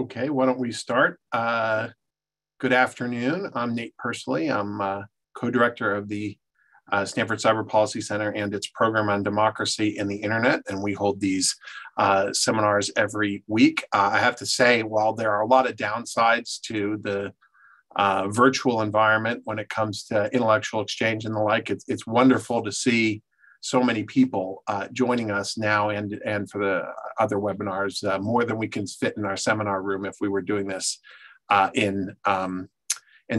Okay, why don't we start? Good afternoon. I'm Nate Persily. I'm co-director of the Stanford Cyber Policy Center and its program on democracy and the internet, and we hold these seminars every week. I have to say, while there are a lot of downsides to the virtual environment when it comes to intellectual exchange and the like, it's wonderful to see so many people joining us now and for the other webinars, more than we can fit in our seminar room if we were doing this in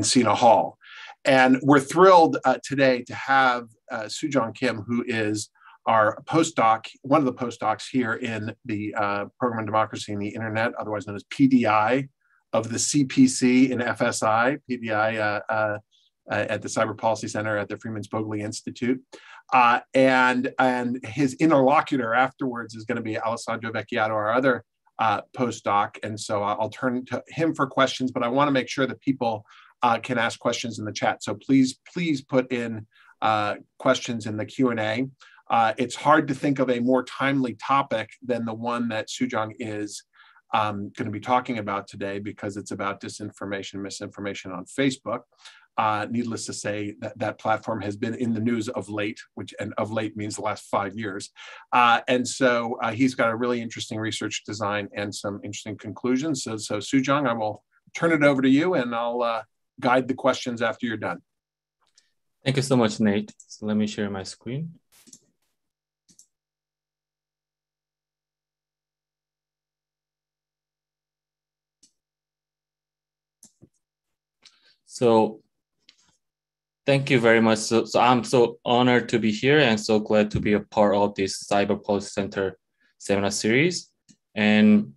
Sina Hall. And we're thrilled today to have Soojong Kim, who is our postdoc, one of the postdocs here in the Program on Democracy and the Internet, otherwise known as PDI, of the CPC and FSI, PDI at the Cyber Policy Center at the Freeman Spogli Institute. And his interlocutor afterwards is going to be Alessandro Vecchiato, our other postdoc. And so I'll turn to him for questions, but I want to make sure that people can ask questions in the chat. So please put in questions in the Q&A. It's hard to think of a more timely topic than the one that Soojong is going to be talking about today, because it's about disinformation, misinformation on Facebook. Needless to say, that platform has been in the news of late, and of late means the last 5 years. And so he's got a really interesting research design and some interesting conclusions. So Soojong, I will turn it over to you, and I'll guide the questions after you're done. Thank you so much, Nate. So let me share my screen. So thank you very much. So I'm so honored to be here and so glad to be a part of this Cyber Policy Center seminar series. And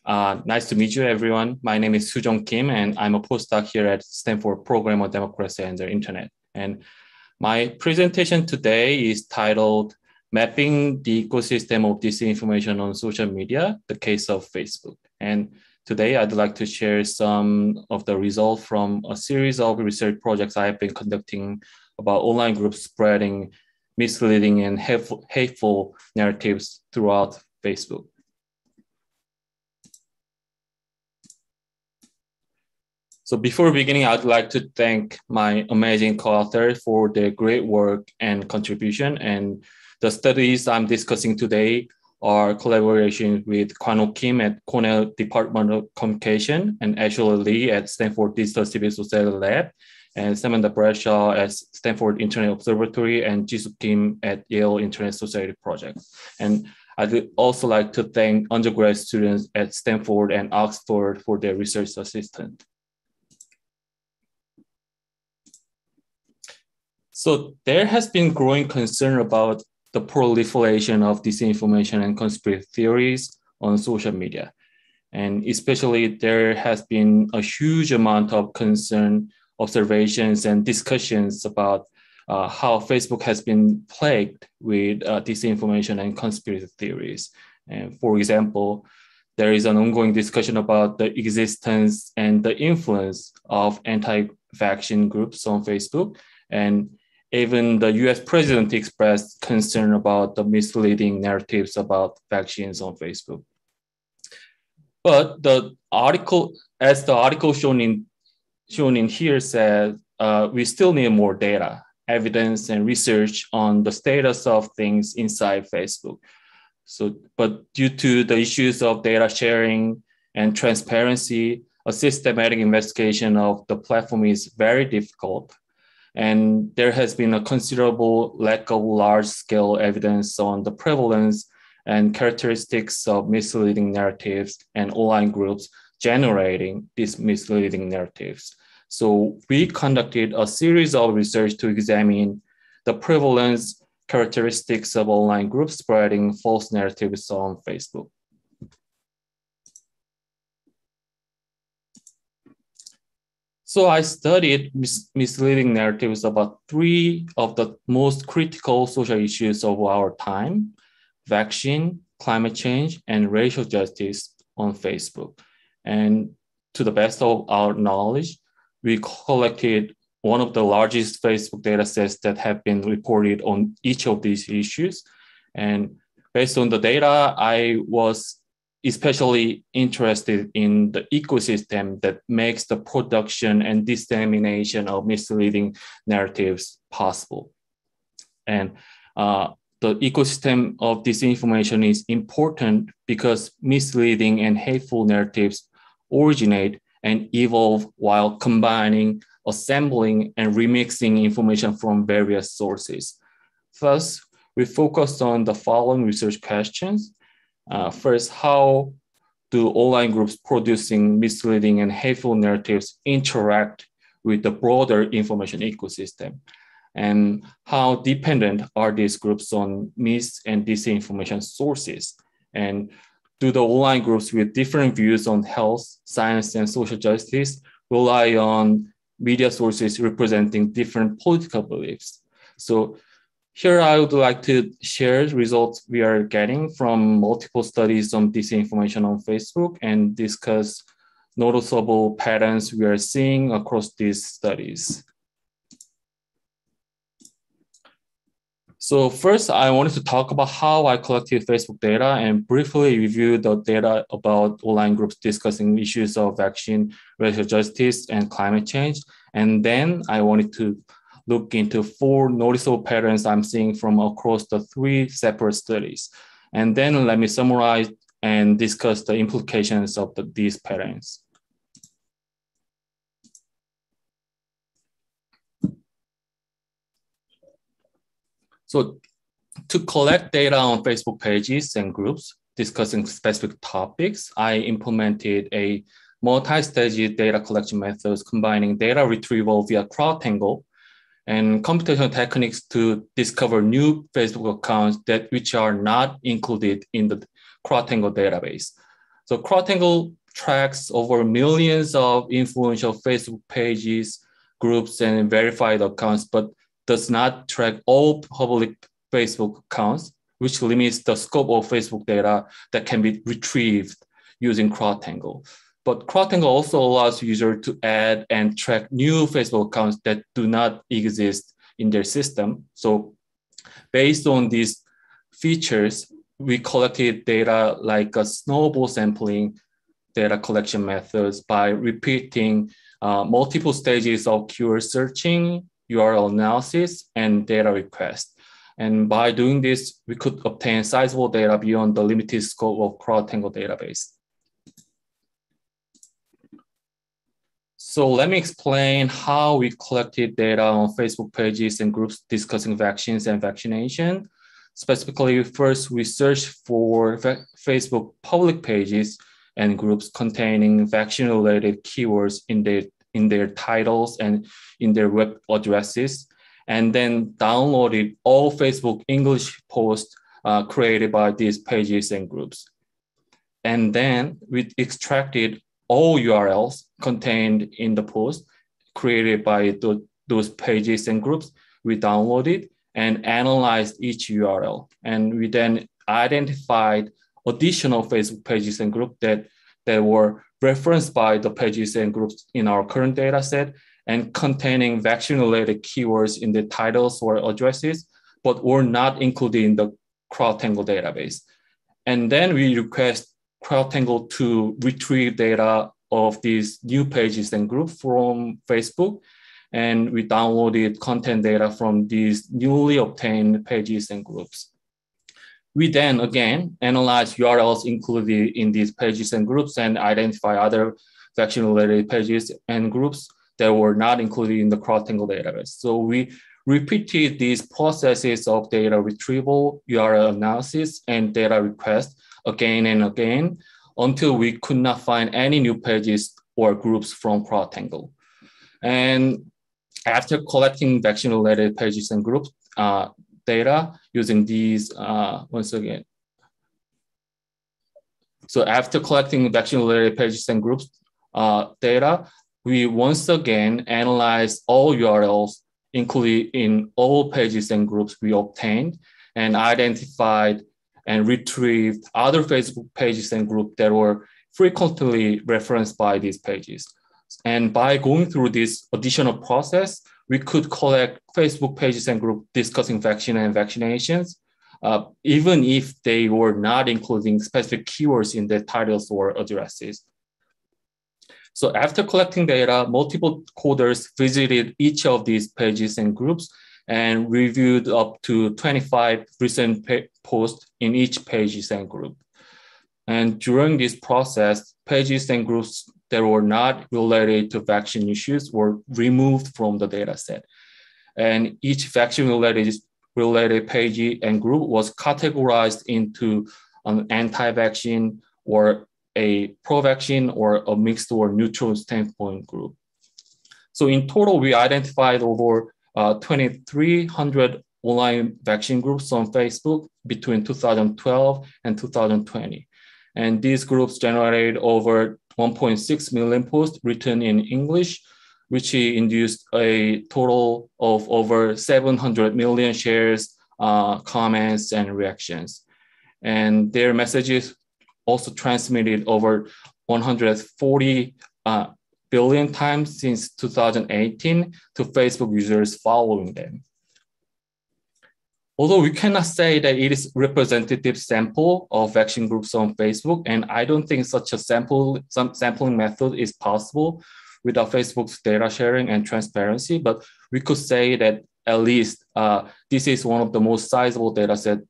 nice to meet you, everyone. My name is Soojong Kim, and I'm a postdoc here at Stanford Program on Democracy and the Internet. And my presentation today is titled Mapping the Ecosystem of Disinformation on Social Media, the Case of Facebook. And today, I'd like to share some of the results from a series of research projects I've been conducting about online groups spreading misleading and hateful narratives throughout Facebook. So before beginning, I'd like to thank my amazing co-authors for their great work and contribution. And the studies I'm discussing today are collaboration with Soojong Kim at Cornell Department of Communication and Ashley Lee at Stanford Digital Civil Society Lab, and Samantha Bradshaw at Stanford Internet Observatory, and Jisoo Kim at Yale Internet Society Project. And I'd also like to thank undergrad students at Stanford and Oxford for their research assistance. So there has been growing concern about the proliferation of disinformation and conspiracy theories on social media. And especially there has been a huge amount of concern, observations, and discussions about how Facebook has been plagued with disinformation and conspiracy theories. And for example, there is an ongoing discussion about the existence and the influence of anti-vaccine groups on Facebook. And even the US president expressed concern about the misleading narratives about vaccines on Facebook. But the article shown in here says, we still need more data, evidence, and research on the status of things inside Facebook. But due to the issues of data sharing and transparency, a systematic investigation of the platform is very difficult. And there has been a considerable lack of large-scale evidence on the prevalence and characteristics of misleading narratives and online groups generating these misleading narratives. So we conducted a series of research to examine the prevalence characteristics of online groups spreading false narratives on Facebook. So I studied misleading narratives about 3 of the most critical social issues of our time: vaccine, climate change, and racial justice on Facebook. And to the best of our knowledge, we collected one of the largest Facebook datasets that have been reported on each of these issues. And based on the data, I was especially interested in the ecosystem that makes the production and dissemination of misleading narratives possible. And the ecosystem of disinformation is important because misleading and hateful narratives originate and evolve while combining, assembling, and remixing information from various sources. Thus, we focused on the following research questions. First, how do online groups producing misleading and hateful narratives interact with the broader information ecosystem? And how dependent are these groups on mis- and disinformation sources? And do the online groups with different views on health, science, and social justice rely on media sources representing different political beliefs? So here I would like to share results we are getting from multiple studies on disinformation on Facebook and discuss noticeable patterns we are seeing across these studies. So first, I wanted to talk about how I collected Facebook data and briefly review the data about online groups discussing issues of vaccine, racial justice, and climate change. And then I wanted to look into 4 noticeable patterns I'm seeing from across the 3 separate studies. And then let me summarize and discuss the implications of these patterns. So to collect data on Facebook pages and groups discussing specific topics, I implemented a multi-stage data collection methods combining data retrieval via CrowdTangle and computational techniques to discover new Facebook accounts which are not included in the CrowdTangle database. So CrowdTangle tracks over millions of influential Facebook pages, groups, and verified accounts, but does not track all public Facebook accounts, which limits the scope of Facebook data that can be retrieved using CrowdTangle. But CrowdTangle also allows users to add and track new Facebook accounts that do not exist in their system. So based on these features, we collected data like a snowball sampling data collection methods by repeating multiple stages of keyword searching, URL analysis, and data request. And by doing this, we could obtain sizable data beyond the limited scope of CrowdTangle database. So let me explain how we collected data on Facebook pages and groups discussing vaccines and vaccination. Specifically, first, we searched for Facebook public pages and groups containing vaccine-related keywords in their titles and in their web addresses, and then downloaded all Facebook English posts created by these pages and groups. And then we extracted all URLs contained in the post created by those pages and groups. We downloaded and analyzed each URL. And we then identified additional Facebook pages and groups that were referenced by the pages and groups in our current data set and containing vaccine-related keywords in the titles or addresses, but were not included in the CrowdTangle database. And then we request CrowdTangle to retrieve data of these new pages and groups from Facebook, and we downloaded content data from these newly obtained pages and groups. We then again analyze URLs included in these pages and groups and identify other vaccine-related pages and groups that were not included in the CrowdTangle database. So we repeated these processes of data retrieval, URL analysis, and data request again and again until we could not find any new pages or groups from CrowdTangle. And after collecting vaccine-related pages and groups data using these, once again. So after collecting vaccine-related pages and groups data, we once again analyzed all URLs included in all pages and groups we obtained and identified and retrieved other Facebook pages and groups that were frequently referenced by these pages. And by going through this additional process, we could collect Facebook pages and groups discussing vaccine and vaccinations, even if they were not including specific keywords in their titles or addresses. So after collecting data, multiple coders visited each of these pages and groups and reviewed up to 25 recent posts in each pages and group. And during this process, pages and groups that were not related to vaccine issues were removed from the data set. And each vaccine-related page and group was categorized into an anti-vaccine or a pro-vaccine or a mixed or neutral standpoint group. So in total, we identified over 2,300 online vaccine groups on Facebook between 2012 and 2020. And these groups generated over 1.6 million posts written in English, which induced a total of over 700 million shares, comments, and reactions. And their messages also transmitted over 140 billion times since 2018 to Facebook users following them. Although we cannot say that it is representative sample of vaccine groups on Facebook, and I don't think such a sampling method is possible without Facebook's data sharing and transparency, but we could say that at least this is one of the most sizable data set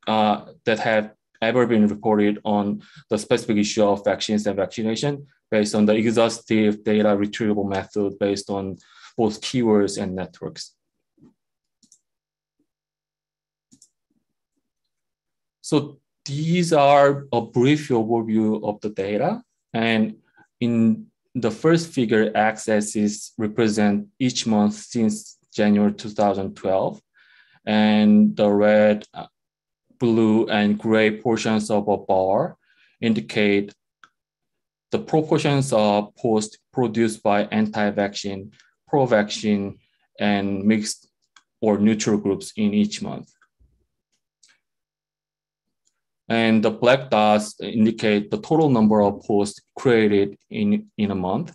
that have ever been reported on the specific issue of vaccines and vaccination based on the exhaustive data retrieval method based on both keywords and networks. So these are a brief overview of the data. And in the first figure, x-axis represent each month since January 2012. And the red, blue, and gray portions of a bar indicate the proportions of posts produced by anti-vaccine, pro-vaccine, and mixed or neutral groups in each month. And the black dots indicate the total number of posts created in a month.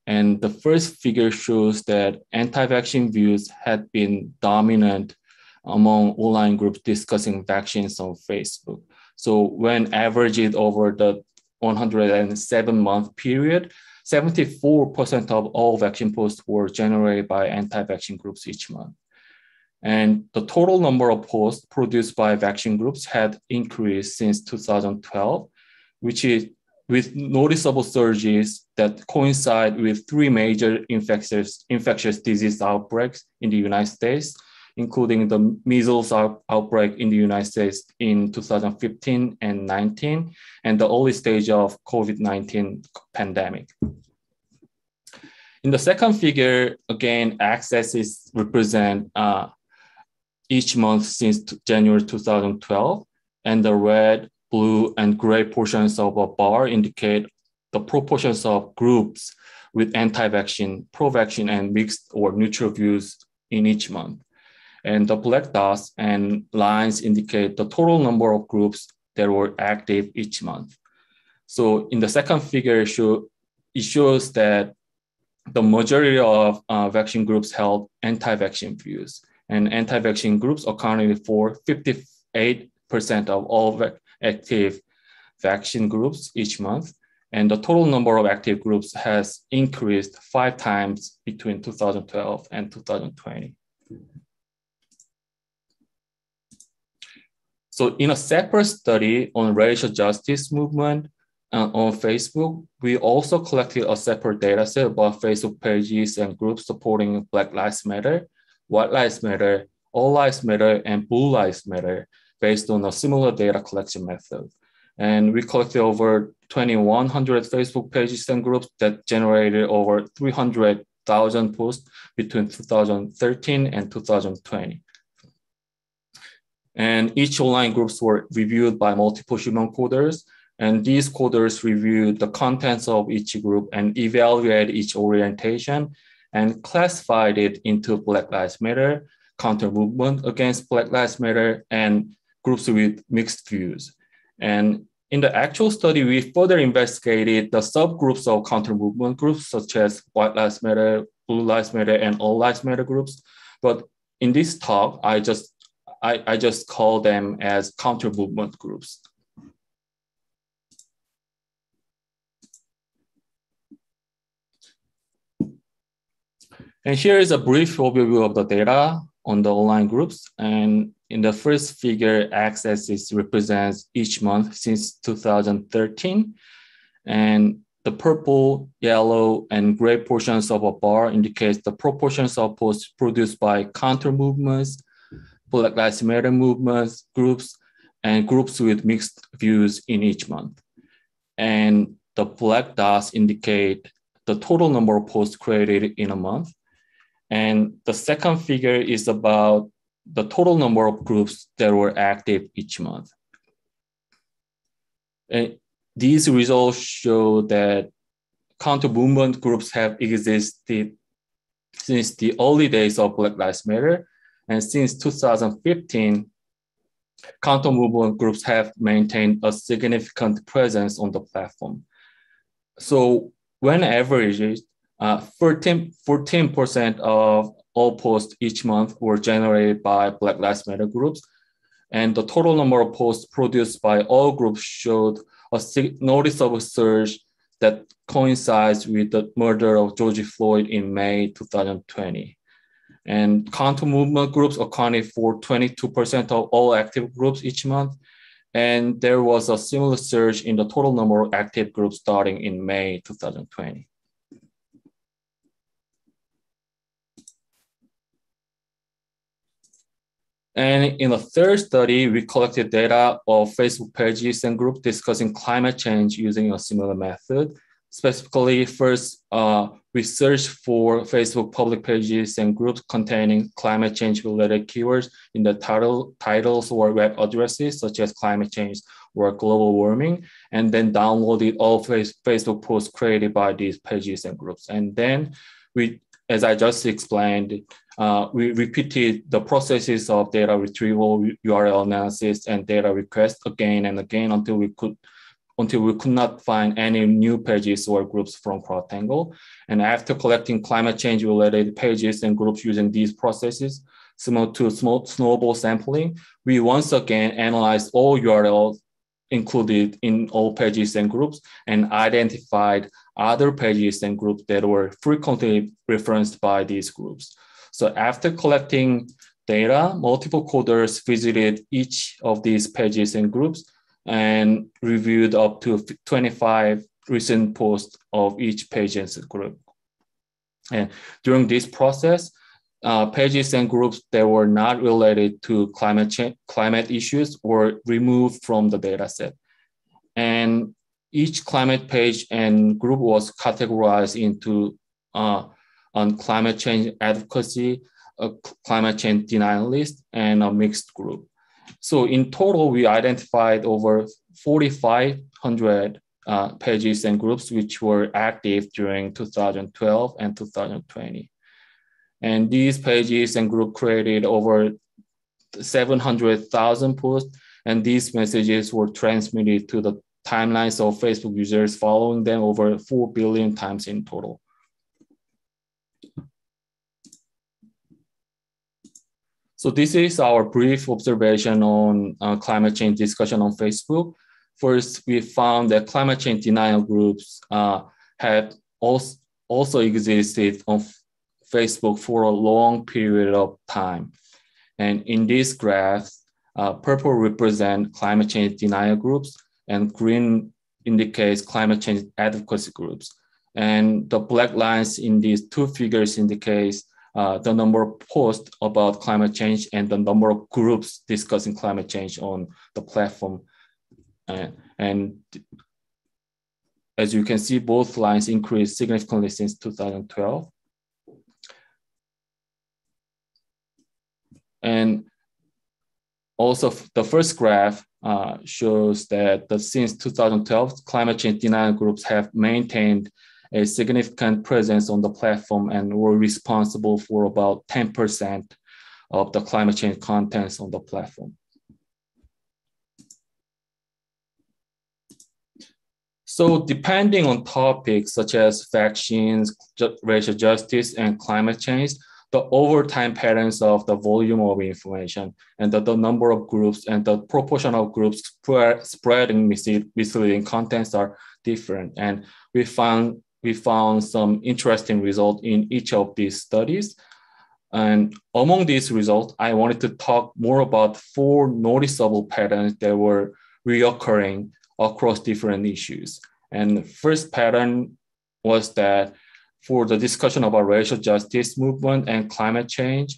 And the first figure shows that anti-vaccine views had been dominant among online groups discussing vaccines on Facebook. So when averaged over the 107-month period, 74% of all vaccine posts were generated by anti-vaccine groups each month. And the total number of posts produced by vaccine groups had increased since 2012, which is with noticeable surges that coincide with three major infectious disease outbreaks in the United States, including the measles outbreak in the United States in 2015 and 19, and the early stage of COVID-19 pandemic. In the second figure, again, x-axis represent each month since January 2012, and the red, blue, and gray portions of a bar indicate the proportions of groups with anti-vaccine, pro-vaccine, and mixed or neutral views in each month. And the black dots and lines indicate the total number of groups that were active each month. So in the second figure, it shows that the majority of vaccine groups held anti-vaccine views, and anti-vaccine groups accounted for 58% of all active vaccine groups each month. And the total number of active groups has increased 5 times between 2012 and 2020. So in a separate study on racial justice movement on Facebook, we also collected a separate data set about Facebook pages and groups supporting Black Lives Matter, White Lives Matter, All Lives Matter, and Blue Lives Matter based on a similar data collection method. And we collected over 2,100 Facebook pages and groups that generated over 300,000 posts between 2013 and 2020. And each online groups were reviewed by multiple human coders, and these coders reviewed the contents of each group and evaluated each orientation and classified it into Black Lives Matter, counter movement against Black Lives Matter, and groups with mixed views. And in the actual study, we further investigated the subgroups of counter movement groups, such as White Lives Matter, Blue Lives Matter, and All Lives Matter groups. But in this talk, I I just call them as counter movement groups. And here is a brief overview of the data on the online groups. And in the first figure, x-axis represents each month since 2013. And the purple, yellow, and gray portions of a bar indicates the proportions of posts produced by counter movements, Black Lives Matter movements, groups, and groups with mixed views in each month. And the black dots indicate the total number of posts created in a month. And the second figure is about the total number of groups that were active each month. And these results show that counter movement groups have existed since the early days of Black Lives Matter. And since 2015, counter movement groups have maintained a significant presence on the platform. So when averaged, 14% of all posts each month were generated by Black Lives Matter groups. And the total number of posts produced by all groups showed a noticeable surge that coincides with the murder of George Floyd in May 2020. And counter movement groups accounted for 22% of all active groups each month. And there was a similar surge in the total number of active groups starting in May 2020. And in the third study, we collected data of Facebook pages and groups discussing climate change using a similar method. Specifically, first, we searched for Facebook public pages and groups containing climate change related keywords in the titles or web addresses, such as climate change or global warming, and then downloaded all Facebook posts created by these pages and groups. And then we, as I just explained, we repeated the processes of data retrieval, URL analysis, and data request again and again until we could not find any new pages or groups from CrowdTangle. And after collecting climate change related pages and groups using these processes, similar to snowball sampling, we once again analyzed all URLs included in all pages and groups and identified other pages and groups that were frequently referenced by these groups. So after collecting data, multiple coders visited each of these pages and groups and reviewed up to 25 recent posts of each page and group. And during this process, pages and groups that were not related to climate issues were removed from the data set. And each climate page and group was categorized into on climate change advocacy, a climate change denial list, and a mixed group. So in total, we identified over 4,500 pages and groups which were active during 2012 and 2020. And these pages and groups created over 700,000 posts, and these messages were transmitted to the timelines of Facebook users following them over 4 billion times in total. So this is our brief observation on climate change discussion on Facebook. First, we found that climate change denial groups had also existed on Facebook for a long period of time. And in this graph, purple represents climate change denial groups and green indicates climate change advocacy groups. And the black lines in these two figures indicates the number of posts about climate change and the number of groups discussing climate change on the platform. And as you can see, both lines increased significantly since 2012. And also the first graph shows that since 2012, climate change denial groups have maintained a significant presence on the platform and were responsible for about 10% of the climate change contents on the platform. So depending on topics such as vaccines, racial justice, and climate change, the overtime patterns of the volume of information and the number of groups and the proportion of groups spreading misleading contents are different. And we found some interesting results in each of these studies. And among these results, I wanted to talk more about 4 noticeable patterns that were reoccurring across different issues. And the first pattern was that for the discussion about racial justice movement and climate change,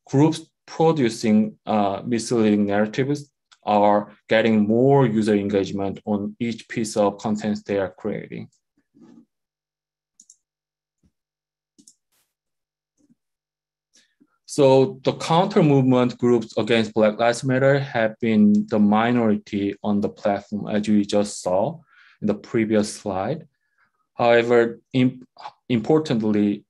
groups producing misleading narratives are getting more user engagement on each piece of content they are creating. So the counter movement groups against Black Lives Matter have been the minority on the platform, as we just saw in the previous slide. However, importantly,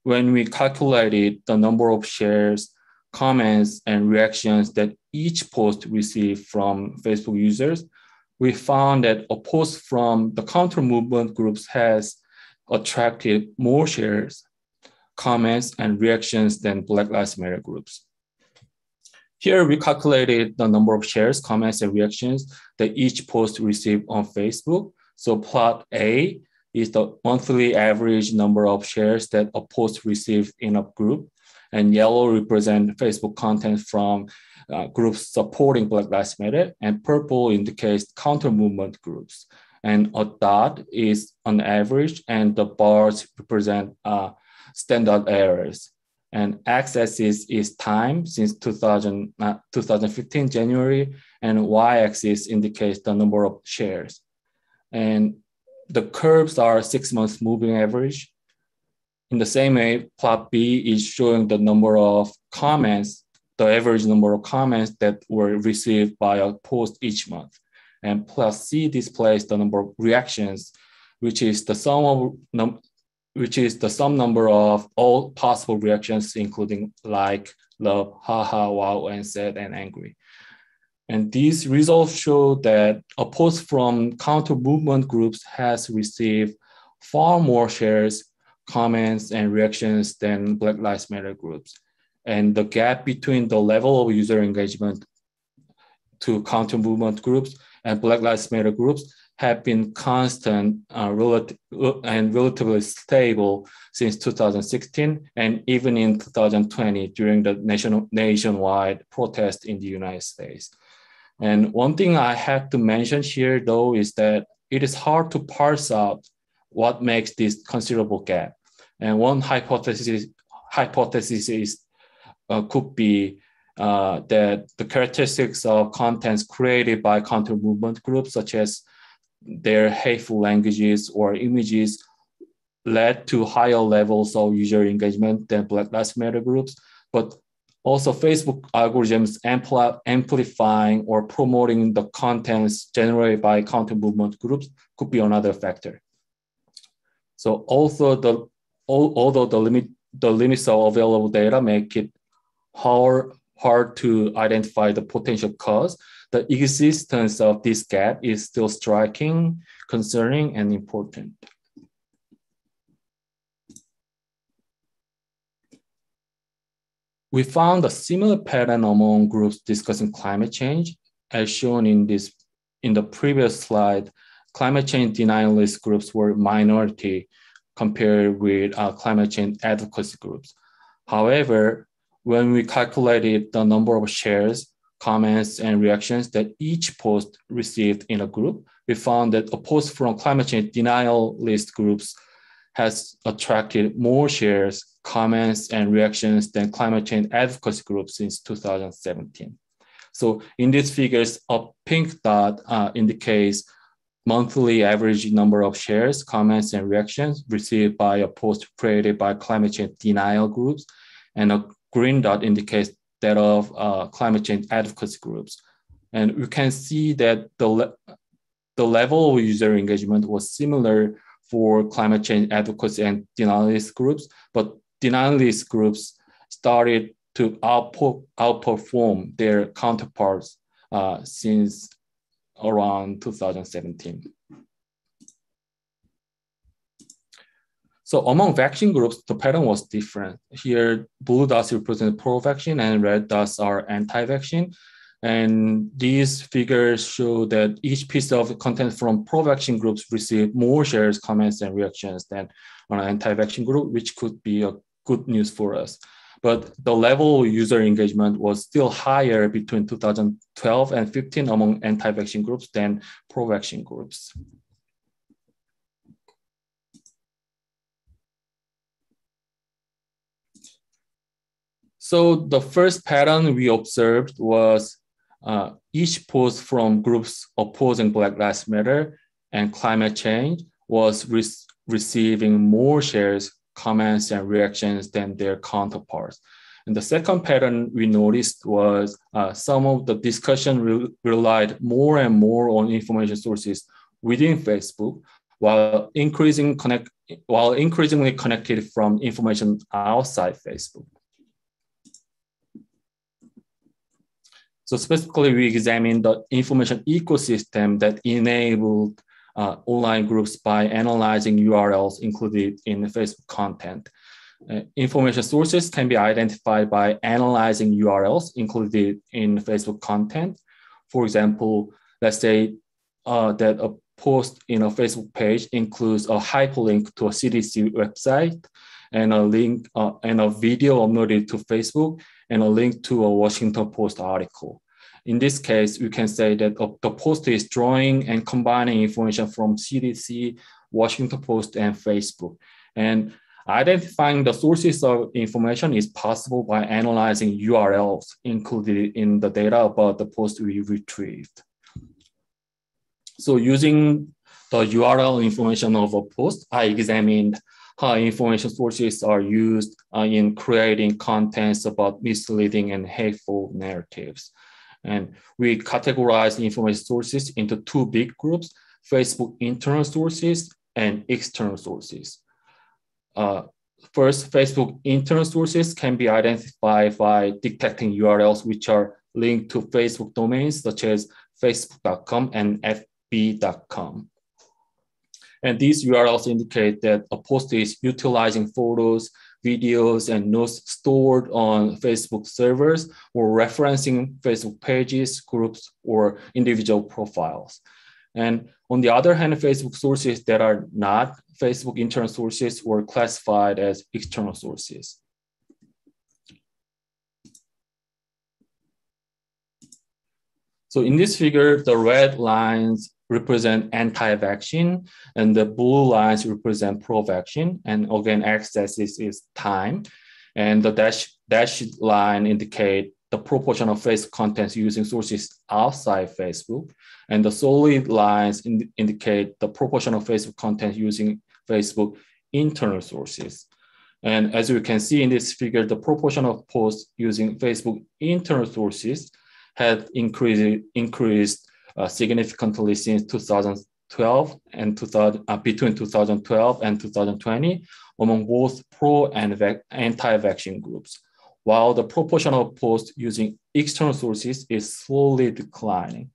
when we calculated the number of shares, comments, and reactions that each post received from Facebook users, we found that a post from the counter movement groups has attracted more shares, comments, and reactions than Black Lives Matter groups. Here we calculated the number of shares, comments, and reactions that each post received on Facebook. So plot A is the monthly average number of shares that a post received in a group, and yellow represent Facebook content from groups supporting Black Lives Matter, and purple indicates counter movement groups. And a dot is an average, and the bars represent standard errors. And x-axis is time since 2015 January, and y-axis indicates the number of shares. And the curves are 6 months moving average. In the same way, plot B is showing the number of comments, the average number of comments that were received by a post each month. And plot C displays the number of reactions, which is the sum number of all possible reactions, including like, love, haha, wow, and sad, and angry. And these results show that a post from counter movement groups has received far more shares, comments, and reactions than Black Lives Matter groups. And the gap between the level of user engagement to counter movement groups and Black Lives Matter groups have been constant and relatively stable since 2016, and even in 2020 during the nationwide protest in the United States. And one thing I have to mention here, though, is that it is hard to parse out what makes this considerable gap. And one hypothesis is, could be that the characteristics of contents created by counter movement groups, such as their hateful languages or images, led to higher levels of user engagement than Black Lives Matter groups, but also Facebook algorithms amplifying or promoting the contents generated by counter movement groups could be another factor. So although the limits of available data make it hard to identify the potential cause, the existence of this gap is still striking, concerning, and important. We found a similar pattern among groups discussing climate change. As shown in the previous slide, climate change denialist groups were minority compared with climate change advocacy groups. However, when we calculated the number of shares, comments, and reactions that each post received in a group, we found that a post from climate change denialist groups has attracted more shares, comments, and reactions than climate change advocacy groups since 2017. So in these figures, a pink dot indicates monthly average number of shares, comments, and reactions received by a post created by climate change denial groups, and a green dot indicates that of climate change advocacy groups. And we can see that the level of user engagement was similar for climate change advocacy and denialist groups, but denialist groups started to outperform their counterparts since around 2017. So among vaccine groups, the pattern was different. Here, blue dots represent pro-vaccine and red dots are anti-vaccine. And these figures show that each piece of content from pro-vaccine groups received more shares, comments, and reactions than on an anti-vaccine group, which could be a good news for us. But the level of user engagement was still higher between 2012 and 15 among anti-vaccine groups than pro-vaccine groups. So the first pattern we observed was each post from groups opposing Black Lives Matter and climate change was receiving more shares, comments, and reactions than their counterparts. And the second pattern we noticed was some of the discussion relied more and more on information sources within Facebook, while increasingly connected from information outside Facebook. So specifically, we examined the information ecosystem that enabled online groups by analyzing URLs included in Facebook content. Information sources can be identified by analyzing URLs included in Facebook content. For example, let's say that a post in a Facebook page includes a hyperlink to a CDC website and a link and a video uploaded to Facebook and a link to a Washington Post article. In this case, we can say that the post is drawing and combining information from CDC, Washington Post, and Facebook. And identifying the sources of information is possible by analyzing URLs included in the data about the post we retrieved. So using the URL information of a post, I examined how information sources are used in creating contents about misleading and hateful narratives. And we categorize information sources into two big groups: Facebook internal sources and external sources. First, Facebook internal sources can be identified by detecting URLs which are linked to Facebook domains such as facebook.com and fb.com. And these URLs indicate that a post is utilizing photos, videos, and notes stored on Facebook servers or referencing Facebook pages, groups, or individual profiles. And on the other hand, Facebook sources that are not Facebook internal sources were classified as external sources. So in this figure, the red lines represent anti-vaccine and the blue lines represent pro-vaccine. And again, x-axis is time. And the dashed line indicate the proportion of Facebook contents using sources outside Facebook. And the solid lines indicate the proportion of Facebook content using Facebook internal sources. And as you can see in this figure, the proportion of posts using Facebook internal sources had increased significantly since 2012 and between 2012 and 2020 among both pro and anti-vaccine groups, while the proportion of posts using external sources is slowly declining.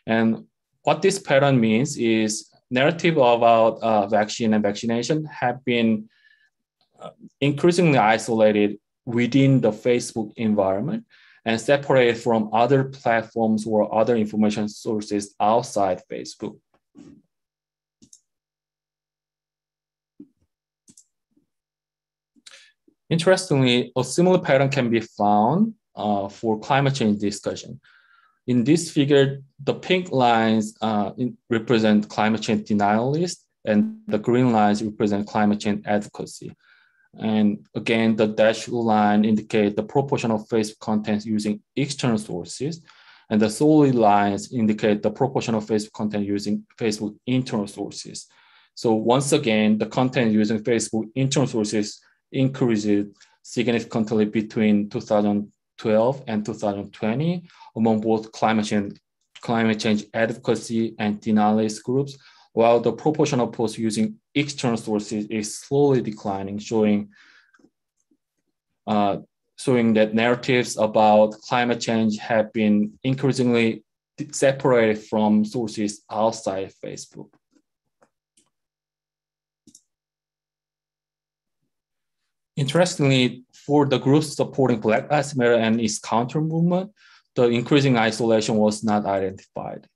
And what this pattern means is narrative about vaccine and vaccination have been increasingly isolated within the Facebook environment and separated from other platforms or other information sources outside Facebook. Interestingly, a similar pattern can be found for climate change discussion. In this figure, the pink lines represent climate change denialists and the green lines represent climate change advocacy. And again, the dashed line indicates the proportion of Facebook content using external sources, and the solid lines indicate the proportion of Facebook content using Facebook internal sources. So once again, the content using Facebook internal sources increased significantly between 2012 and 2020 among both climate change advocacy and denialist groups, while the proportion of posts using external sources is slowly declining, showing that narratives about climate change have been increasingly separated from sources outside Facebook. Interestingly, for the groups supporting Black Lives Matter and its counter movement, the increasing isolation was not identified.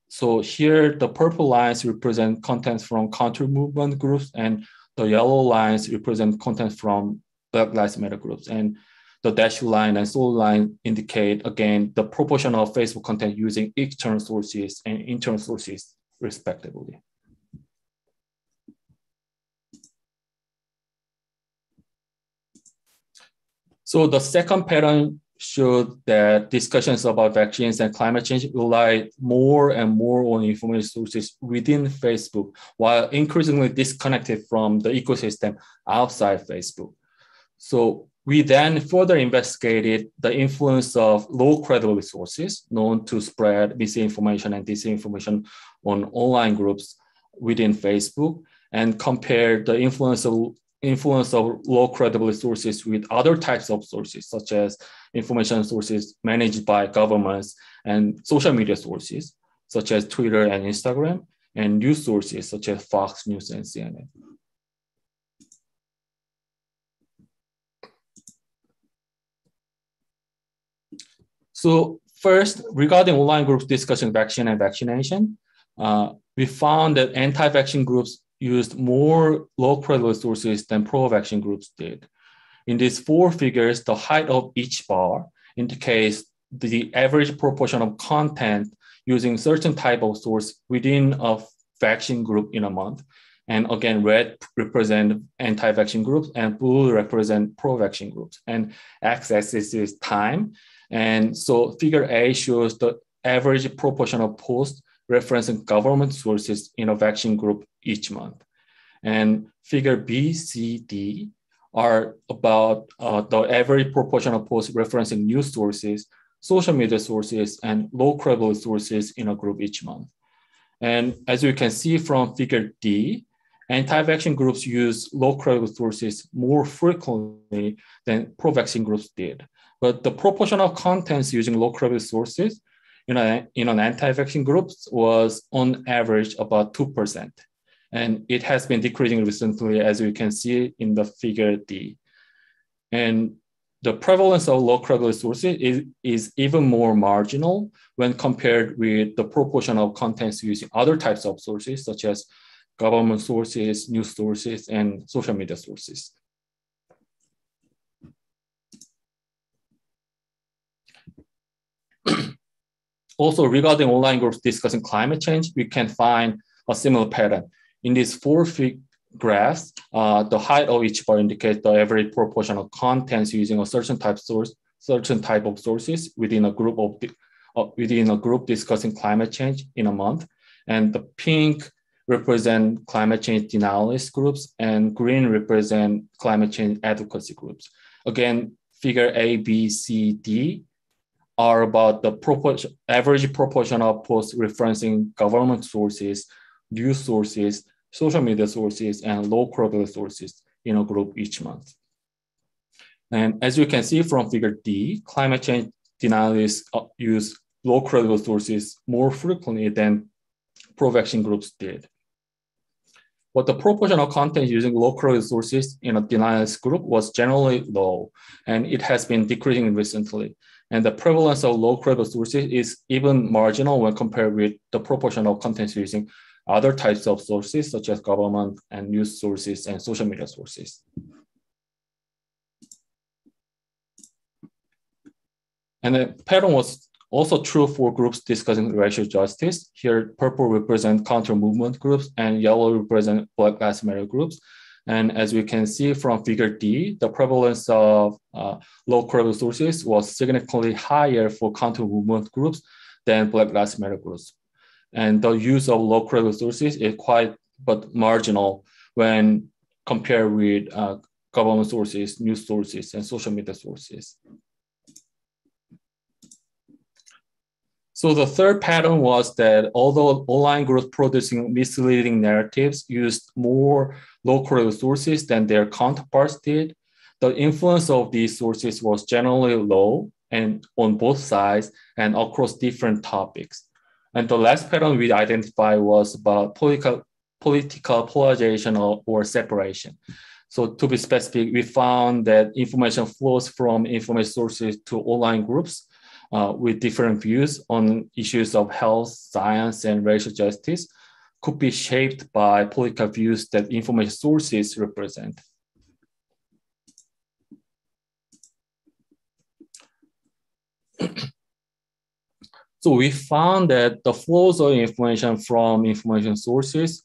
So here, the purple lines represent content from counter movement groups, and the yellow lines represent content from Black Lives Matter groups. And the dashed line and solid line indicate, again, the proportion of Facebook content using external sources and internal sources, respectively. So the second pattern showed that discussions about vaccines and climate change rely more and more on information sources within Facebook, while increasingly disconnected from the ecosystem outside Facebook. So we then further investigated the influence of low credibility sources known to spread misinformation and disinformation on online groups within Facebook, and compared the influence of low credibility sources with other types of sources, such as information sources managed by governments and social media sources, such as Twitter and Instagram, and news sources, such as Fox News and CNN. So first, regarding online groups discussing vaccine and vaccination, we found that anti-vaccine groups used more low credibility sources than pro-vaccine groups did. In these four figures, the height of each bar indicates the average proportion of content using certain type of source within a vaccine group in a month. And again, red represent anti-vaccine groups and blue represent pro-vaccine groups. And x-axis is time. And so figure A shows the average proportion of posts referencing government sources in a vaccine group each month. And figure B, C, D are about the average proportion of posts referencing news sources, social media sources, and low credibility sources in a group each month. And as you can see from figure D, anti-vaccine groups use low credibility sources more frequently than pro-vaccine groups did. But the proportion of contents using low credibility sources in an anti-vaccine group was on average about 2%. And it has been decreasing recently, as you can see in the figure D. And the prevalence of low credibility sources is even more marginal when compared with the proportion of contents using other types of sources, such as government sources, news sources, and social media sources. Also, regarding online groups discussing climate change, we can find a similar pattern. In these four graphs, the height of each bar indicates the average proportion of contents using a certain type of sources within a group discussing climate change in a month. And the pink represent climate change denialist groups, and green represent climate change advocacy groups. Again, figure A, B, C, D are about the average proportion of posts referencing government sources, news sources, social media sources, and low credibility sources in a group each month. And as you can see from figure D, climate change denialists use low credibility sources more frequently than pro-vaccine groups did. But the proportion of content using low credibility sources in a denialist group was generally low, and it has been decreasing recently. And the prevalence of low credibility sources is even marginal when compared with the proportion of content using other types of sources, such as government and news sources and social media sources. And the pattern was also true for groups discussing racial justice. Here, purple represent counter movement groups and yellow represent Black Lives Matter groups. And as we can see from figure D, the prevalence of low credibility sources was significantly higher for counter movement groups than Black Lives Matter groups. And the use of low credibility sources is quite but marginal when compared with government sources, news sources, and social media sources. So the third pattern was that although online groups producing misleading narratives used more low credibility sources than their counterparts did, the influence of these sources was generally low and on both sides and across different topics. And the last pattern we identified was about political polarization or separation. So to be specific, we found that information flows from information sources to online groups with different views on issues of health, science, and racial justice could be shaped by political views that information sources represent. So we found that the flows of information from information sources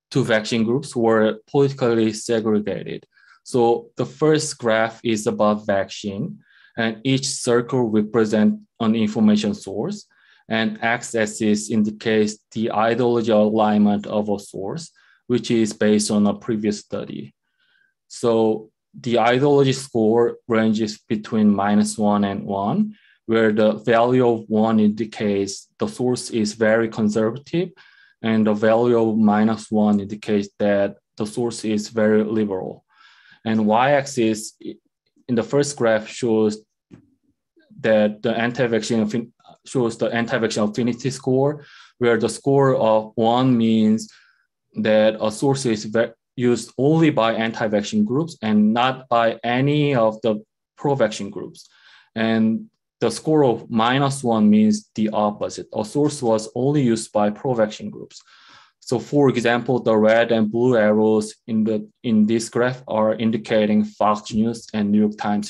to vaccine groups were politically segregated. So the first graph is about vaccine, and each circle represents an information source, and x-axis indicates the ideological alignment of a source, which is based on a previous study. So the ideology score ranges between -1 and 1, where the value of 1 indicates the source is very conservative, and the value of -1 indicates that the source is very liberal. And y-axis in the first graph shows that the anti-vaccine affinity score, where the score of 1 means that a source is used only by anti-vaccine groups and not by any of the pro-vaccine groups. And the score of -1 means the opposite. A source was only used by pro-vaccine groups. So for example, the red and blue arrows in this graph are indicating Fox News and New York Times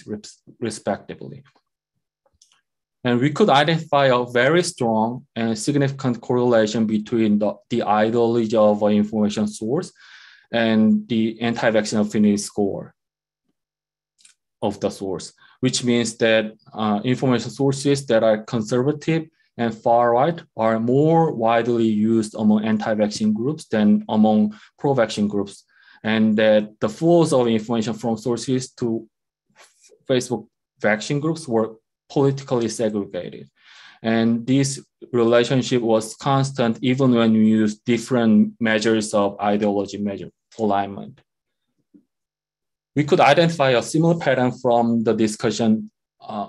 respectively. And we could identify a very strong and significant correlation between the ideology of an information source and the anti-vaccine affinity score of the source, which means that information sources that are conservative and far-right are more widely used among anti-vaccine groups than among pro-vaccine groups, and that the flows of information from sources to Facebook vaccine groups were politically segregated. And this relationship was constant even when we used different measures of ideology alignment. We could identify a similar pattern from the discussion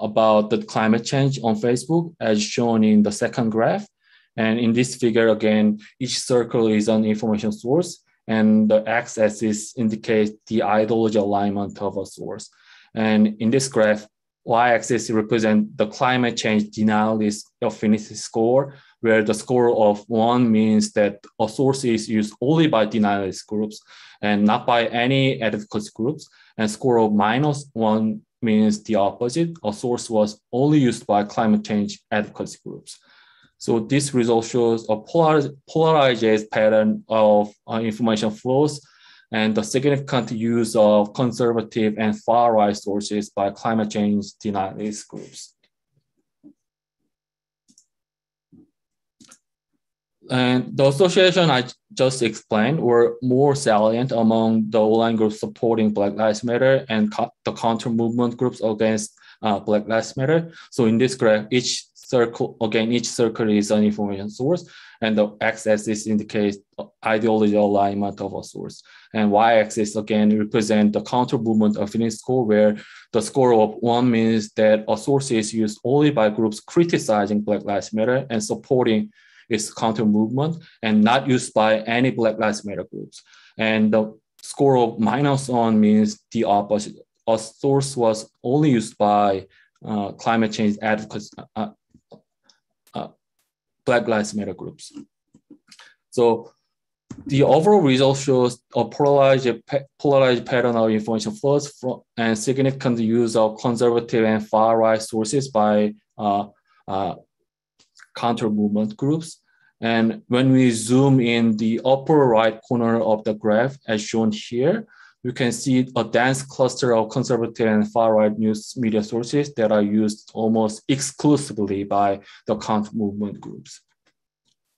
about the climate change on Facebook, as shown in the second graph. And in this figure, again, each circle is an information source, and the x-axis indicates the ideology alignment of a source. And in this graph, y-axis represents the climate change denialist affinity score, where the score of 1 means that a source is used only by denialist groups and not by any advocacy groups. And score of -1 means the opposite. A source was only used by climate change advocacy groups. So this result shows a polarized pattern of information flows and the significant use of conservative and far-right sources by climate change denialist groups. And the association I just explained were more salient among the online groups supporting Black Lives Matter and the counter movement groups against Black Lives Matter. So in this graph, each circle is an information source, and the x-axis indicates ideology alignment of a source. And y-axis again represent the counter movement affinity score, where the score of 1 means that a source is used only by groups criticizing Black Lives Matter and supporting its counter movement, and not used by any Black Lives Matter groups. And the score of -1 means the opposite. A source was only used by climate change advocates, Black Lives Matter groups. So the overall result shows a polarized pattern of information flows and significant use of conservative and far-right sources by counter movement groups. And when we zoom in the upper right corner of the graph, as shown here, you can see a dense cluster of conservative and far-right news media sources that are used almost exclusively by the counter movement groups,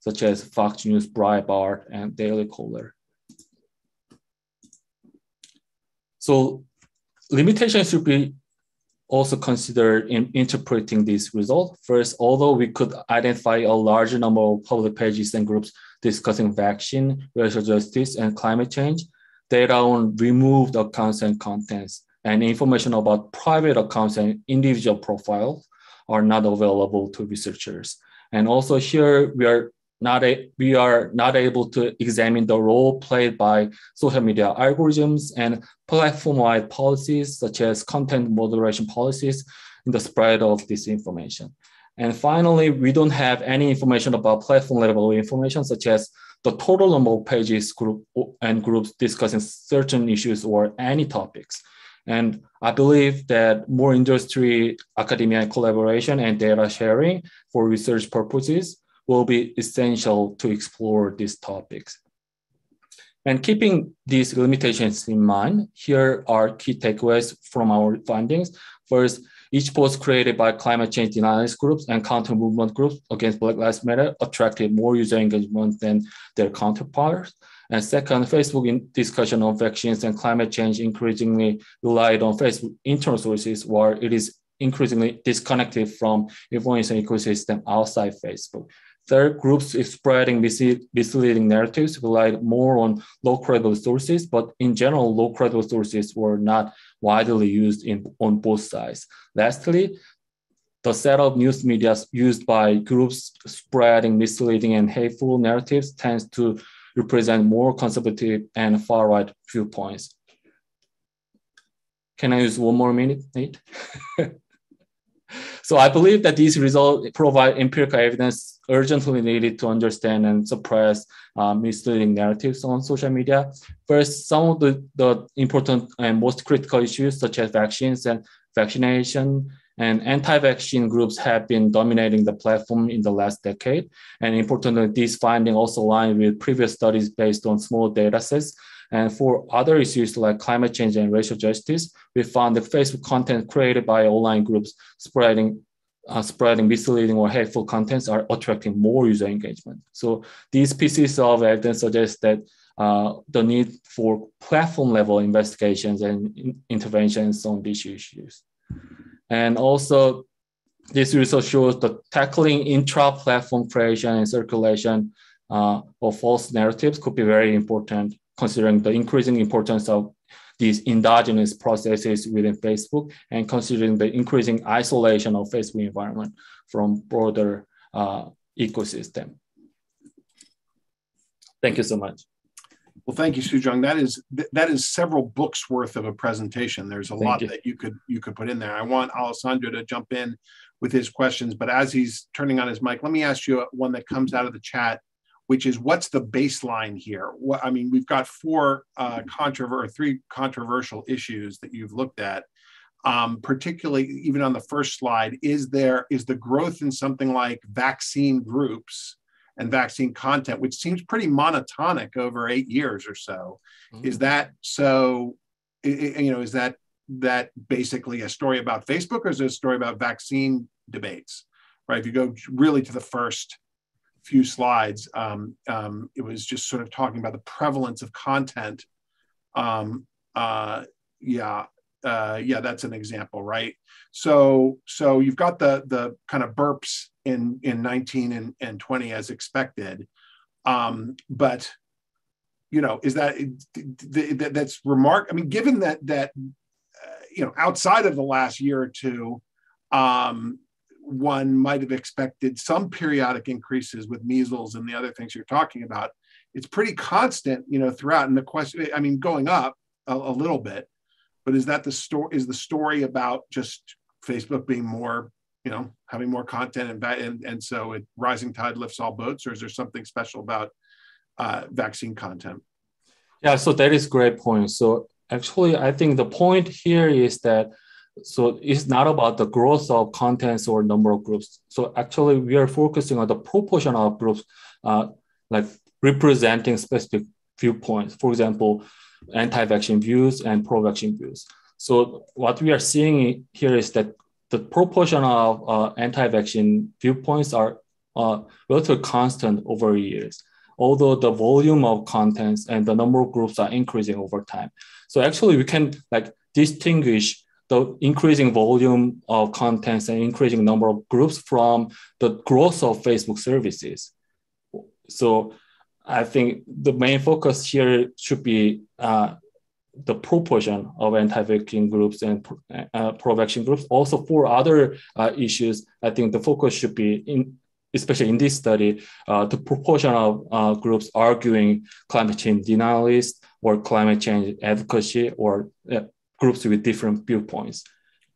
such as Fox News, Breitbart, and Daily Caller. So limitations should be also considered in interpreting this result. First, although we could identify a larger number of public pages and groups discussing vaccine, racial justice, and climate change, data on removed accounts and contents and information about private accounts and individual profiles are not available to researchers. And also here, we are we are not able to examine the role played by social media algorithms and platform-wide policies, such as content moderation policies, in the spread of disinformation. And finally, we don't have any information about platform-level information, such as the total number of pages and groups discussing certain issues or any topics. And I believe that more industry, academia collaboration, and data sharing for research purposes will be essential to explore these topics. And keeping these limitations in mind, here are key takeaways from our findings. First, each post created by climate change denialist groups and counter movement groups against Black Lives Matter attracted more user engagement than their counterparts. And second, Facebook discussion on vaccines and climate change increasingly relied on Facebook internal sources, while it is increasingly disconnected from information ecosystem outside Facebook. Third, groups spreading misleading narratives relied more on low credible sources, but in general, low credible sources were not widely used on both sides. Lastly, the set of news media used by groups spreading misleading and hateful narratives tends to represent more conservative and far-right viewpoints. Can I use one more minute, Nate? So I believe that these results provide empirical evidence urgently needed to understand and suppress misleading narratives on social media. First, some of the important and most critical issues, such as vaccines and vaccination and anti-vaccine groups, have been dominating the platform in the last decade. And importantly, these findings also align with previous studies based on small data sets. And for other issues like climate change and racial justice, we found that Facebook content created by online groups spreading misleading or hateful contents are attracting more user engagement. So these pieces of evidence suggest that the need for platform-level investigations and interventions on these issues. And also, this research shows that tackling intra-platform creation and circulation of false narratives could be very important, considering the increasing importance of these endogenous processes within Facebook and considering the increasing isolation of Facebook environment from broader ecosystem. Thank you so much. Well, thank you, Soojong. That is several books worth of a presentation. There's a lot that you could put in there. I want Alessandro to jump in with his questions, but as he's turning on his mic, let me ask you one that comes out of the chat, which is, what's the baseline here? I mean, we've got three controversial issues that you've looked at, particularly even on the first slide. Is the growth in something like vaccine groups and vaccine content, which seems pretty monotonic over 8 years or so? Mm-hmm. Is that so? Is that basically a story about Facebook, or is it a story about vaccine debates? Right? If you go really to the first few slides, it was just sort of talking about the prevalence of content. That's an example, right? So you've got the kind of burps in 19 and 20 as expected, but is that's remarkable? I mean, given that outside of the last year or two, one might have expected some periodic increases with measles and the other things you're talking about. It's pretty constant, throughout. And the question, I mean, going up a little bit, but is that the story? Is the story about just Facebook being more, having more content and so rising tide lifts all boats, or is there something special about vaccine content? Yeah, so that is a great point. So actually, I think the point here is that it's not about the growth of contents or number of groups. So actually, we are focusing on the proportion of groups, like representing specific viewpoints. For example, anti-vaccine views and pro-vaccine views. So what we are seeing here is that the proportion of anti-vaccine viewpoints are relatively constant over years, although the volume of contents and the number of groups are increasing over time. So actually, we can distinguish the increasing volume of contents and increasing number of groups from the growth of Facebook services. So I think the main focus here should be the proportion of anti-vaccine groups and pro-vaccine groups. Also for other issues, I think the focus should be especially in this study, the proportion of groups arguing climate change denialists or climate change advocacy or groups with different viewpoints.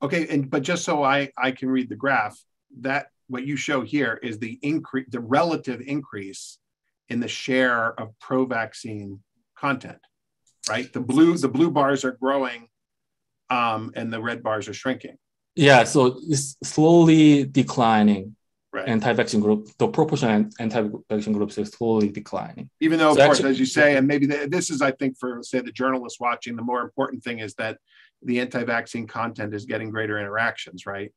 Okay, but just so I can read the graph, that what you show here is the relative increase in the share of pro-vaccine content, right? The blue bars are growing, and the red bars are shrinking. Yeah, so it's slowly declining. Right. Anti-vaccine group, the proportion of anti-vaccine groups is slowly declining. Even though, of course, as you say, and maybe this is, I think, for, say, the journalists watching, the more important thing is that the anti-vaccine content is getting greater interactions, right?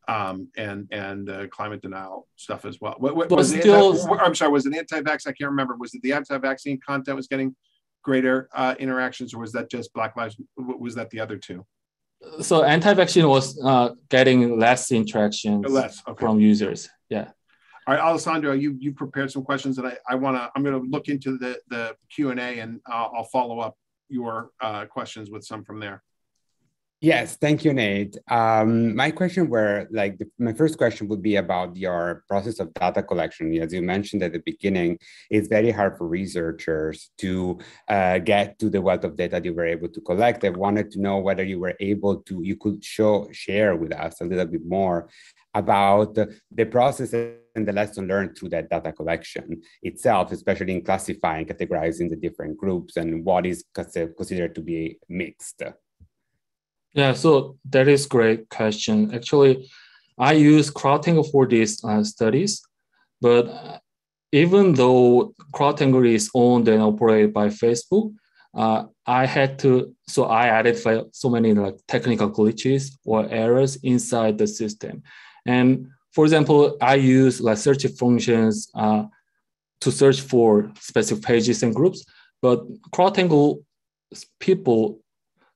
And climate denial stuff as well. Was it anti-vax? I can't remember. Was it the anti-vaccine content was getting greater interactions, or was that just Black Lives? Was that the other two? So anti-vaccine was getting less interactions from users. Yeah. All right, Alessandro, you prepared some questions that I'm going to look into the Q&A, and I'll follow up your questions with some from there. Yes, thank you, Nate. My first question would be about your process of data collection. As you mentioned at the beginning, it's very hard for researchers to get to the wealth of data you were able to collect. I wanted to know whether you could share with us a little bit more about the process and the lesson learned through that data collection itself, especially in classifying, categorizing the different groups and what is considered to be mixed. Yeah, so that is a great question. Actually, I use CrowdTangle for these studies, but even though CrowdTangle is owned and operated by Facebook, I identified so many technical glitches or errors inside the system. And for example, I use search functions to search for specific pages and groups, but CrowdTangle people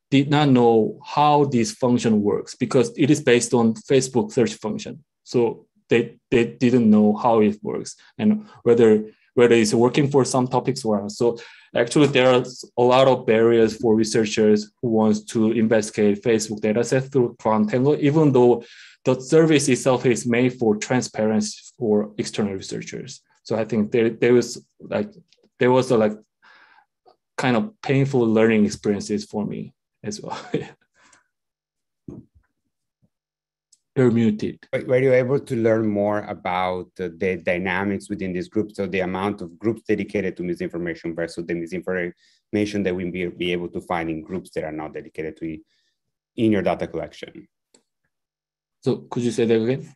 did not know how this function works because it is based on Facebook search function. So they didn't know how it works and whether it's working for some topics or not. So actually there are a lot of barriers for researchers who wants to investigate Facebook dataset through CrowdTangle, even though the service itself is made for transparency for external researchers. So I think there was a kind of painful learning experiences for me as well. You're muted. Were you able to learn more about the dynamics within this group? So the amount of groups dedicated to misinformation versus the misinformation that we be able to find in groups that are not dedicated to it in your data collection? So could you say that again?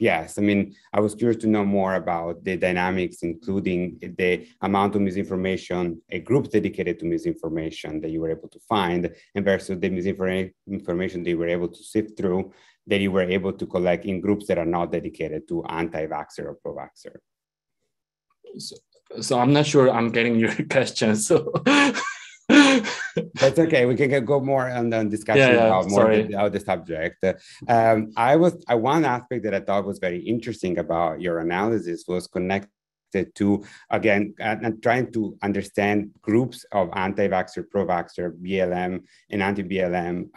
Yes, I mean, I was curious to know more about the dynamics, including the amount of misinformation, a group dedicated to misinformation that you were able to find, and versus the misinformation that you were able to sift through, that you were able to collect in groups that are not dedicated to anti-vaxxer or pro-vaxxer. So I'm not sure I'm getting your question. So that's okay. We can go more on the discussion about more of the subject. One aspect that I thought was very interesting about your analysis was connected to, again, trying to understand groups of anti-vaxxer, pro-vaxxer, BLM, and anti-BLM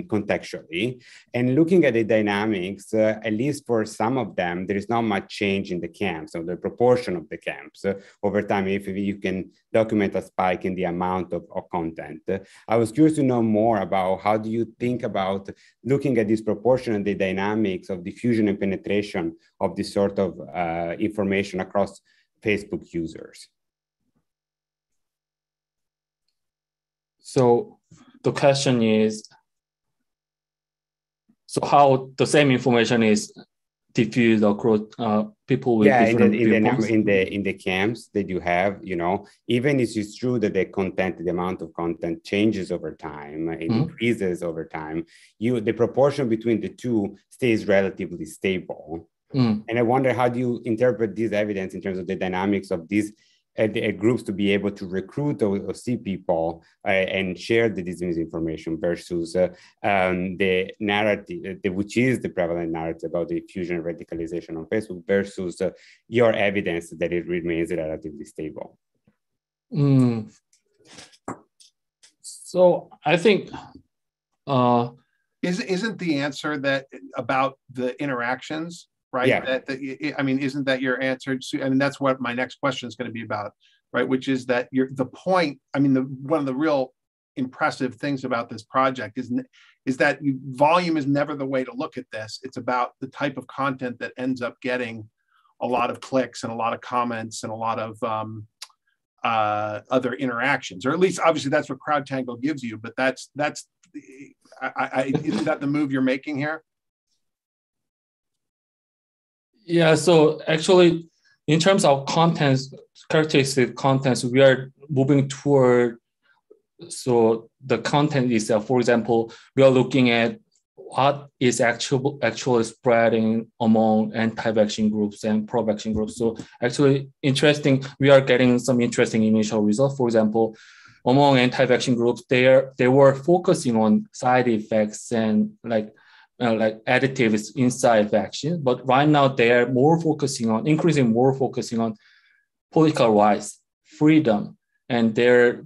contextually. And looking at the dynamics, at least for some of them, there is not much change in the camps, or the proportion of the camps over time, if you can document a spike in the amount of content. I was curious to know more about how do you think about looking at this proportion and the dynamics of diffusion and penetration of this sort of information across Facebook users. So the question is, so how the same information is diffused across people with different viewpoints? in the camps that you have, even if it's true that the amount of content changes over time and increases over time, the proportion between the two stays relatively stable. And I wonder, how do you interpret this evidence in terms of the dynamics of these groups to be able to recruit or see people and share the disinformation versus the narrative, which is the prevalent narrative about the diffusion and radicalization on Facebook, versus your evidence that it remains relatively stable? So I think isn't the answer that about the interactions right? Yeah. I mean, isn't that your answer? I mean, that's what my next question is going to be about, right? Which is that the point. I mean, one of the real impressive things about this project is that volume is never the way to look at this. It's about the type of content that ends up getting a lot of clicks and a lot of comments and a lot of other interactions, or at least obviously that's what CrowdTangle gives you. But that's isn't that the move you're making here? Yeah. So actually, in terms of contents, characteristic contents, we are moving toward. So the content itself, for example, we are looking at what is actually spreading among anti-vaccine groups and pro-vaccine groups. So actually interesting, we are getting some interesting initial results. For example, among anti-vaccine groups, they were focusing on side effects and like additives inside vaccine. But right now they are increasingly more focusing on political rights, freedom, and their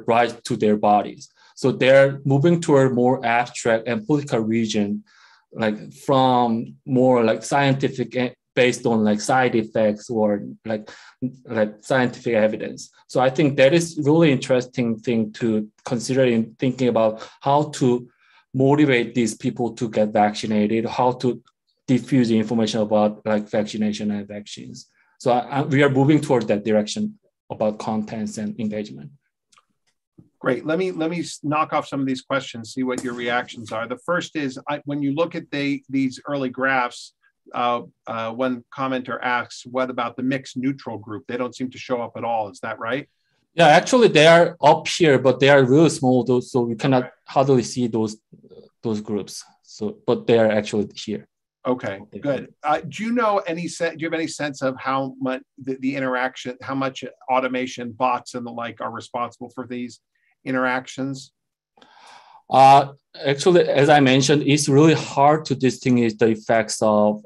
right to their bodies. So they're moving toward more abstract and political region, like from more like scientific based on like side effects or like scientific evidence. So I think that is really interesting thing to consider in thinking about how to motivate these people to get vaccinated, how to diffuse the information about like vaccination and vaccines. So we are moving toward that direction about contents and engagement. Great. Let me knock off some of these questions, see what your reactions are. The first is when you look at these early graphs, one commenter asks, what about the mixed neutral group? They don't seem to show up at all. Is that right? Yeah, actually they are up here, but they are really small, so we cannot hardly see those groups. So, but they are actually here. Okay, good. Do you have any sense of how much the interaction, how much automation, bots, and the like are responsible for these interactions? Actually, as I mentioned, it's really hard to distinguish the effects of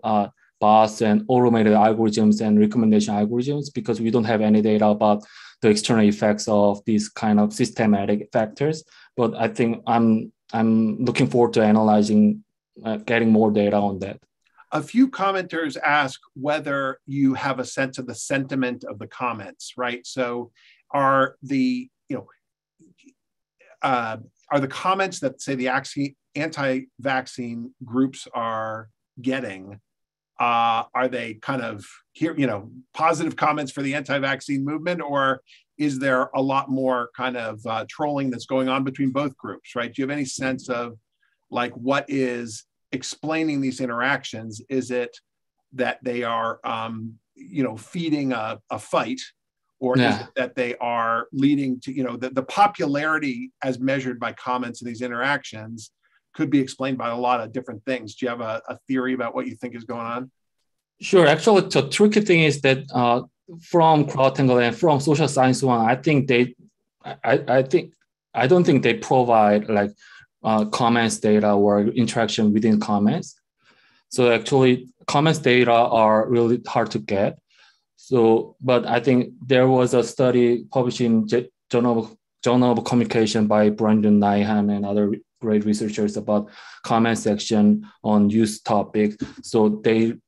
bots and automated algorithms and recommendation algorithms because we don't have any data about the external effects of these kind of systematic factors. But I think I'm looking forward to analyzing, getting more data on that. A few commenters ask whether you have a sense of the sentiment of the comments, right? So are the comments that say the anti-vaccine groups are getting, are they kind of positive comments for the anti-vaccine movement, or is there a lot more kind of trolling that's going on between both groups, right? Do you have any sense of like what is explaining these interactions? Is it that they are feeding a fight, or is it that they are leading to the popularity as measured by comments in these interactions could be explained by a lot of different things? Do you have a theory about what you think is going on? Sure. Actually, the tricky thing is that from CrowdTangle and from Social Science One, I don't think they provide like comments data or interaction within comments. So actually, comments data are really hard to get. So, but I think there was a study published in Journal of Communication by Brandon Nyhan and other great researchers about comment section on news topics. So they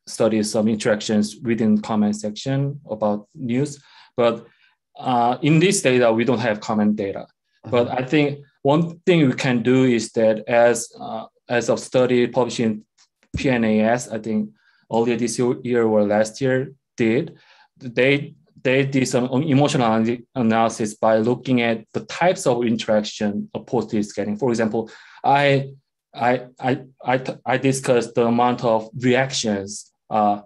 study some interactions within comment section about news, but in this data we don't have comment data. But I think one thing we can do is that as a study published in PNAS, I think earlier this year or last year they did some emotional analysis by looking at the types of interaction a post is getting. For example, I discussed the amount of reactions a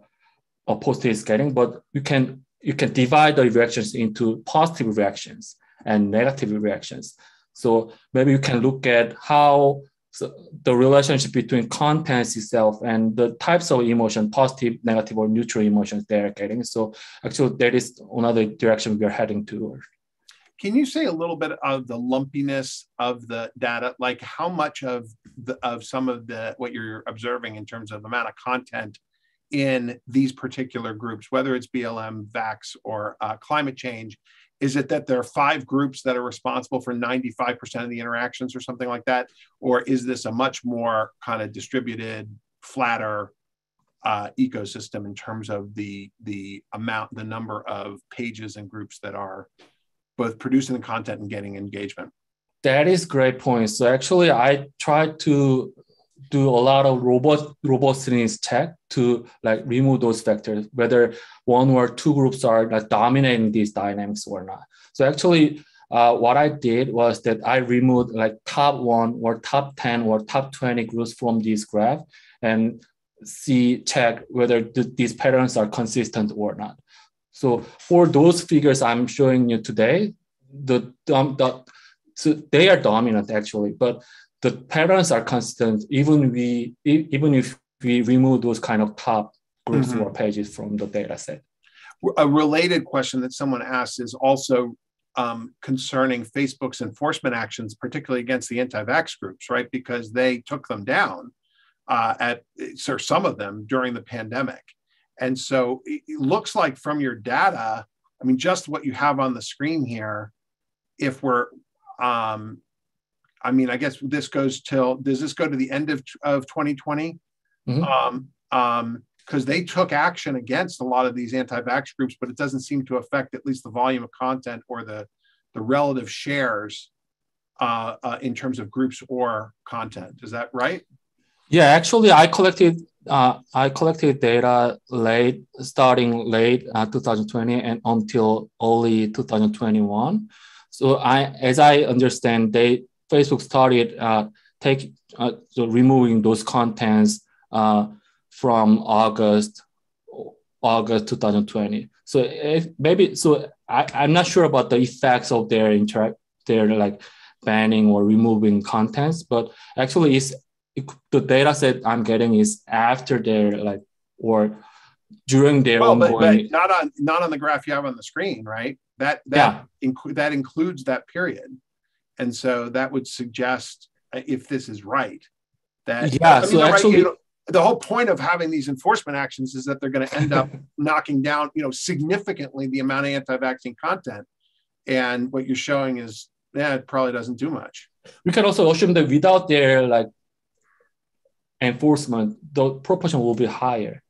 post is getting, but you can divide the reactions into positive reactions and negative reactions. So maybe you can look at how the relationship between contents itself and the types of emotion, positive, negative, or neutral emotions they're getting. So actually that is another direction we're heading toward. Can you say a little bit of the lumpiness of the data, like how much of some of what you're observing in terms of the amount of content in these particular groups, whether it's BLM, vax, or climate change, Is it that there are 5 groups that are responsible for 95% of the interactions or something like that? Or is this a much more kind of distributed, flatter ecosystem in terms of the number of pages and groups that are both producing the content and getting engagement? That is great point. So actually, I tried to do a lot of robustness check to like remove those factors, whether 1 or 2 groups are like dominating these dynamics or not. So actually, what I did was that I removed like top 1 or top 10 or top 20 groups from this graph and check whether these patterns are consistent or not. So for those figures I'm showing you today, so they are dominant actually, but the patterns are constant even if we remove those kind of top groups or pages from the data set. A related question that someone asked is also concerning Facebook's enforcement actions, particularly against the anti-vax groups, right? Because they took them down some of them during the pandemic. And so it looks like from your data, I mean, just what you have on the screen here, if we're, I mean, I guess this goes does this go to the end of 2020? Because they took action against a lot of these anti-vax groups, but it doesn't seem to affect at least the volume of content or the relative shares in terms of groups or content. Is that right? Yeah, actually, I collected data starting late 2020 and until early 2021. So as I understand, Facebook started removing those contents from August 2020. So I'm not sure about the effects of their like banning or removing contents, but actually the data set I'm getting is after their like or during their ongoing. But not on the graph you have on the screen, right? That includes that period, and so that would suggest, if this is right, that the whole point of having these enforcement actions is that they're going to end up knocking down, significantly the amount of anti-vaccine content, and what you're showing is it probably doesn't do much. We can also assume that without their like enforcement, the proportion will be higher.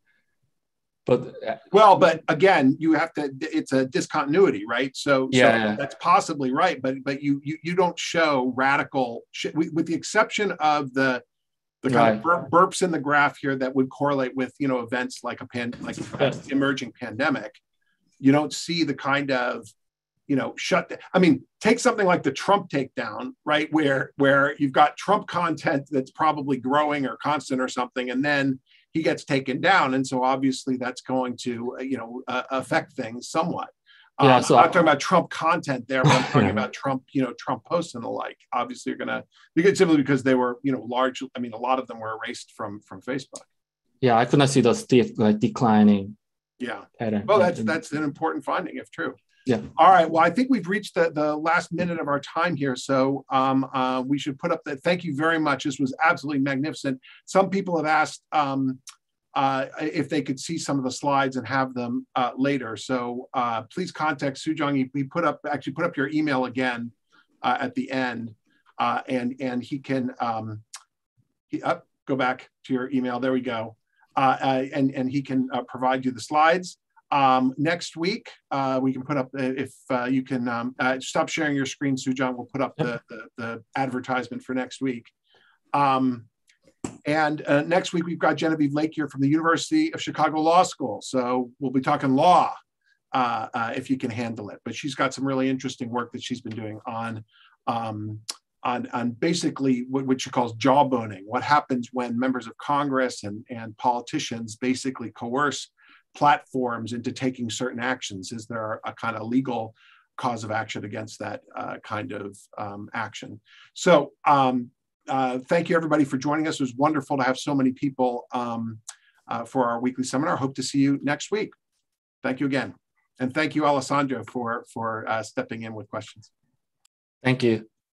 But again, you have to. It's a discontinuity, right? So that's possibly right, but you don't show radical with the exception of the kind of burps in the graph here that would correlate with events like an emerging pandemic. You don't see the kind of I mean, take something like the Trump takedown, right? Where you've got Trump content that's probably growing or constant or something, and then he gets taken down. And so obviously that's going to, affect things somewhat. So I'm not talking about Trump content there, but I'm talking about Trump, Trump posts and the like. Obviously simply because they were, large. I mean, a lot of them were erased from Facebook. Yeah, I could not see the steep declining. Yeah. Pattern. Well, that's an important finding if true. Yeah. All right. Well, I think we've reached the last minute of our time here. So we should put up thank you very much. This was absolutely magnificent. Some people have asked if they could see some of the slides and have them later. So please contact Soojong. We put up your email again at the end, and he can go back to your email. There we go. And he can provide you the slides. Next week, we can put up, if you can stop sharing your screen, Soojong, we'll put up the advertisement for next week. And next week, we've got Genevieve Lake here from the University of Chicago Law School. So we'll be talking law, if you can handle it. But she's got some really interesting work that she's been doing on basically what she calls jawboning. What happens when members of Congress and politicians basically coerce platforms into taking certain actions? Is there a kind of legal cause of action against that kind of action? So thank you everybody for joining us. It was wonderful to have so many people for our weekly seminar. Hope to see you next week. Thank you again. And thank you, Alessandro, for stepping in with questions. Thank you.